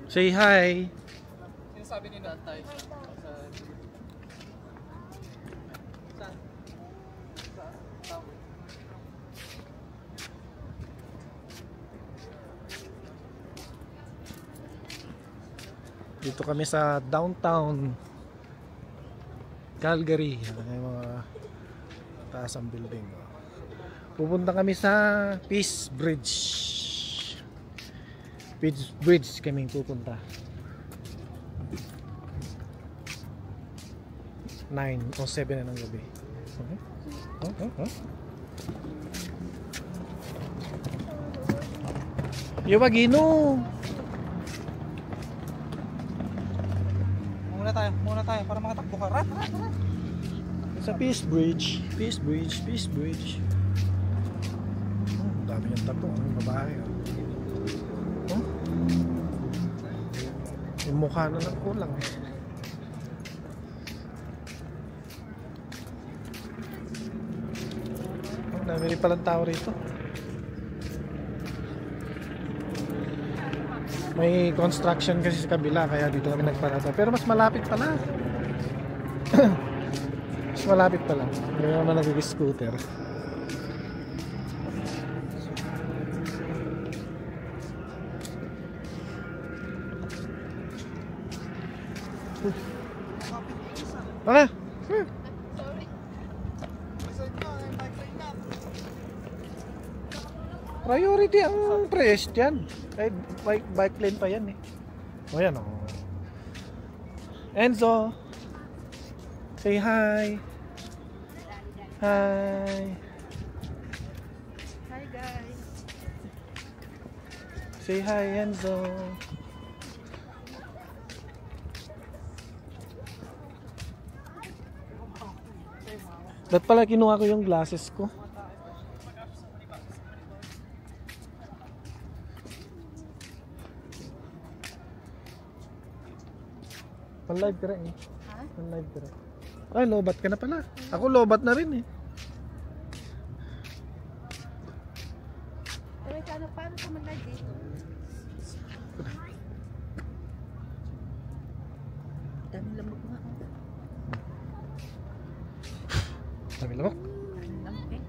Say hi. Sinasabi ni Natay. Dito kami sa downtown Calgary. May mga taas ang building. Pupunta kami sa Peace Bridge. Peace Bridge kami pupunta. 9 o 7 na ng gabi. Iwagino. Muna tayo para makatakbo ka. Rat. Sa Peace Bridge. Peace Bridge. Peace Bridge. Dami yung tato. Ang babae. Yung mukha na lang kulang eh. Dami rin palang tao rito. May construction kasi sa kabila kaya dito kami nagparata. Pero mas malapit pala. Mas malapit pala. Hindi naman nag-scooter. Tara! Priority ang press dyan. Ay, bike lane pa yan eh. O yan o. Enzo! Say hi! Hi! Hi guys! Say hi Enzo! Ba't pala kinuha ko yung glasses ko? Pan-live ka rin eh. Ha? Pan-live ka rin. Ay, lobat ka na pala. Ako lobat na rin eh. Pero paano ka mag-live dito? Daming lamok nga. Dami lamok. Daming lamok eh.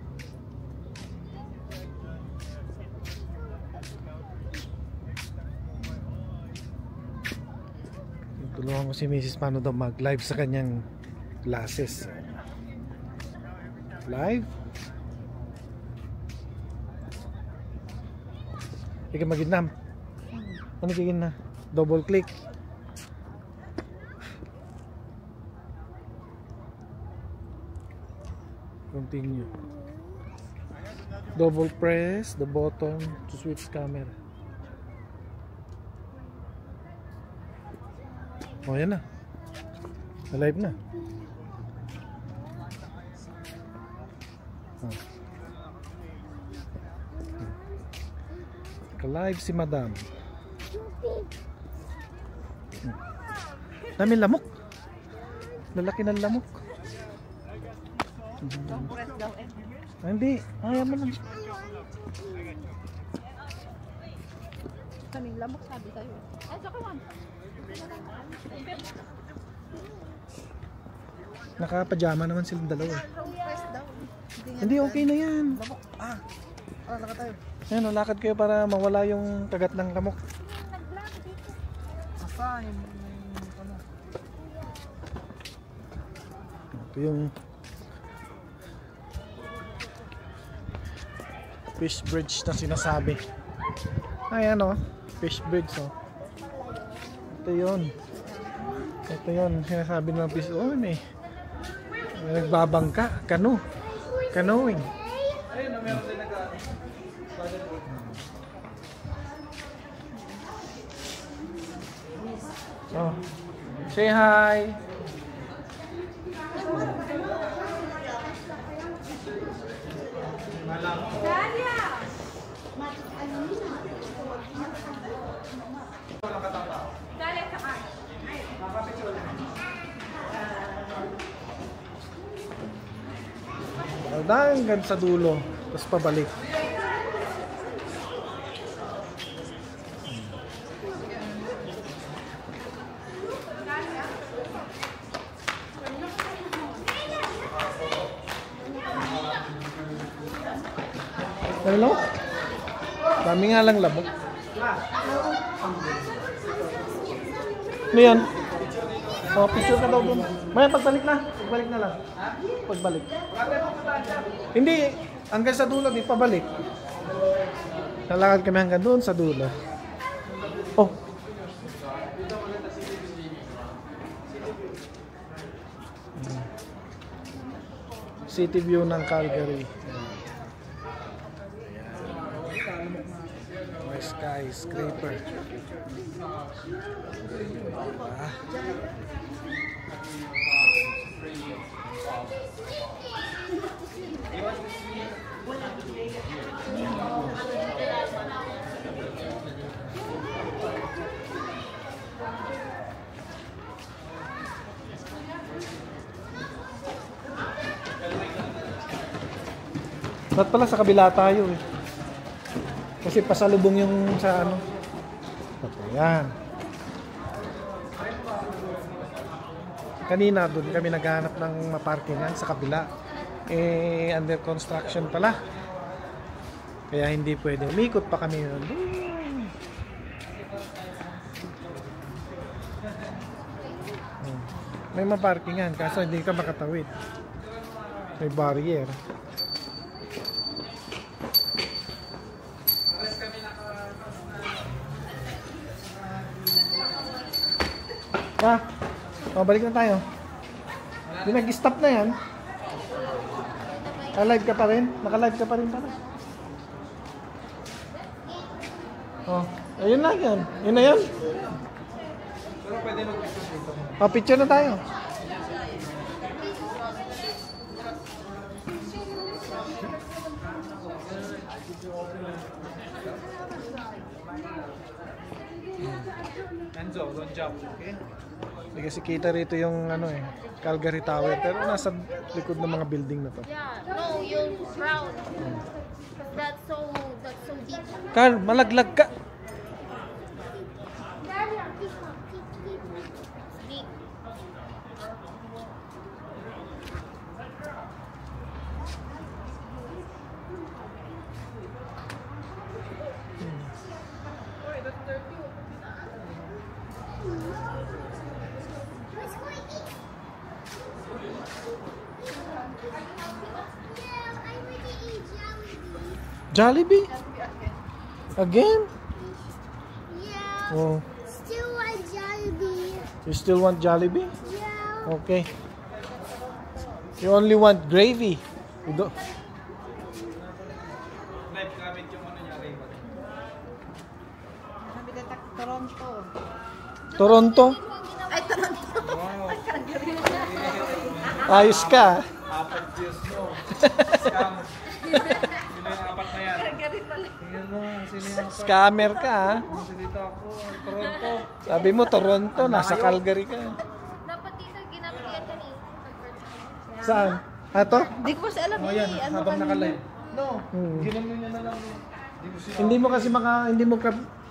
Tulungan ko si Mrs. paano daw mag-live sa kanyang glasses. Live? Ika mag-inam. Ano gigin na? Double click. Continue. Double press the button to switch camera. Oh, yan na. Na-live na. Oh. Ka-live si Madam. Dami lamok. Lalaki ng lamok. Press daw eh. Hindi. Ayaw mo lang. Daming lamok sabi sa'yo. Ay, saka one. Naka-pajama naman silang dalawa. Press daw. Hindi, okay na yan. Lamok. Lakad tayo. Ayan, lakad kayo para mawala yung kagat ng lamok. Asa yung ano? Ito yung Fish Bridge na sinasabi. Ayan o, Fish Bridge o. Ito yun. Ito yun, sinasabi ng fish. Oh, may nagbabangka. Canoeing. Ayun na meron din Oh, say hi. Hanggang sa dulo, tapos pabalik. Hello? Dami nga lang labog. Ano yan? Oh, picture ka daw dun. Maya, pagbalik na. Pagbalik na lang. Pagbalik. Hindi, hanggang sa dulo, di pabalik. Lalakad kami hanggang doon sa dulo. Oh. City view ng Calgary. May skyscraper. Ba't pala sa kabila tayo eh. Kasi pasalubong yung sa ano. Ayan. Kanina doon kami naghahanap ng maparkingan sa kabila. Eh, under construction pala. Kaya hindi pwede. Umikot pa kami yun. May maparkingan kaso hindi ka makatawid. May barrier. Balik na tayo. Di nag-stop na yan. Live ka pa rin? Naka-live ka pa rin pala. Oh, ayun na yan. Yun na yan. Pero pwede mag-picture dito. Picture na tayo. Enzo, don't jump, okay? Hindi kasi kita rito yung ano eh, Calgary Tower. Pero nasa likod ng mga building na to. Yeah, no, yung brown. That's so deep. Carl, malaglag ka. Deep. Jollibee? Again? Yeah. Oh, Still want Jollibee. you still want Jollibee? Yeah. Okay. You only want gravy. You don't. Live gamit yung ano niya, Ray. Sabi ka Toronto. Toronto? Ay, Toronto. Wow. Ayos ka. Apat Diyos mo. Scam. Sino yung apat na yan? Calgary pala. Tingnan mo, sino yung apat? Scammer ka ha. Salita ako, Toronto. Sabi mo Toronto, nasa Calgary ka. Dapat dito ginamit yan kanina. Saan? Ato? Hindi ko kasi alam Oh, yan, ano habang kanina. naka-live. No, Hmm. ginanon niya na lang. Hindi mo sila. Hindi mo kasi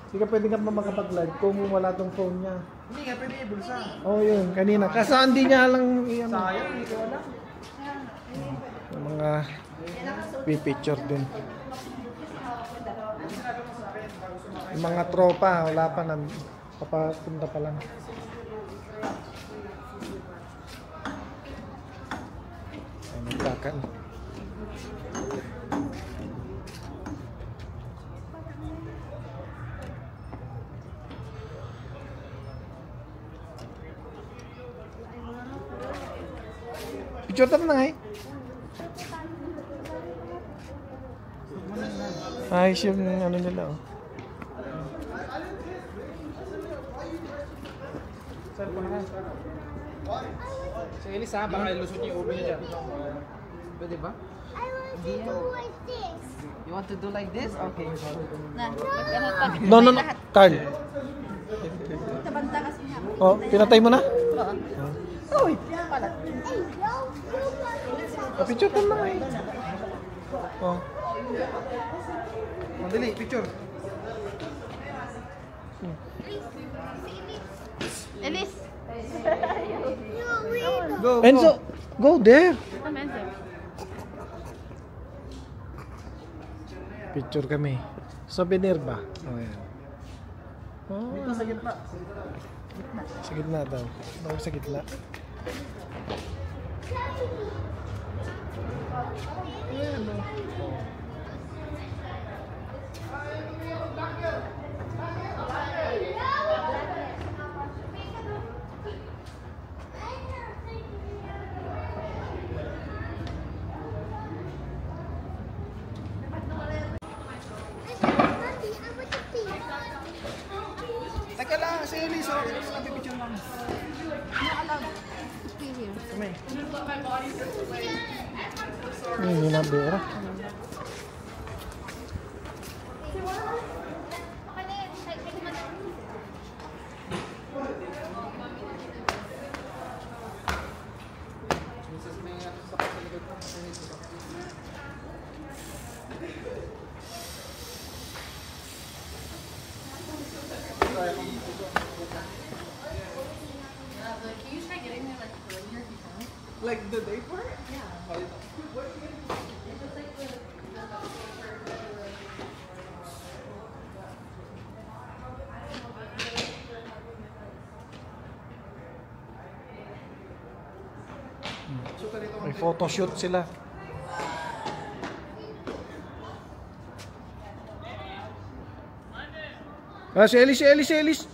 hindi ka pwede ka pa makapag-live kung wala tong phone niya. Hindi nga, pwede ibulsa. Oh, yun, kanina. Kasi hindi niya lang iyan. Sayang, hindi ko alam. Yung mga pipicture din. Yung mga tropa, wala pa nang papapunta pa lang. Ay, nagkakan. Picture tayo na nga eh. Ayos yung ano nila oh. Saan pa na? Si Elisa, baka ilusot niya yung ulo niya dyan. Pwede ba? I want to do like this. You want to do like this? Okay. Na, ano pa? No, Carl. Tabanta kasi niya. Oh, pinatay mo na? Uy, yan pala. Hey, yo, Picture tayo na nga eh. Oh. Madali, picture. Elise. no, wait. Go, Enzo, go there. Ito, Menzo. Picture kami. Souvenir ba? Oh, yan. Oh, Dito sa gitna. sa gitna daw. Daw sa gitna. Ayan, oh. Teka lang, si Elisa. Nag-picture lang. Kami. Hindi na bera. Like the day for it? May photoshoot sila. Ah, si Ellis, si Ellis, si Ellis.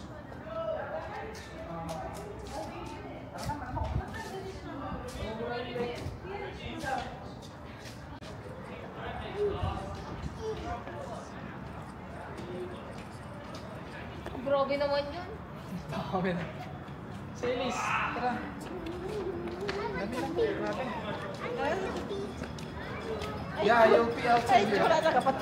Grabe naman yun. Okay na. Si Elise, tara. Dami lang. Grabe. Yeah, you'll be outside here. Wala na kapat.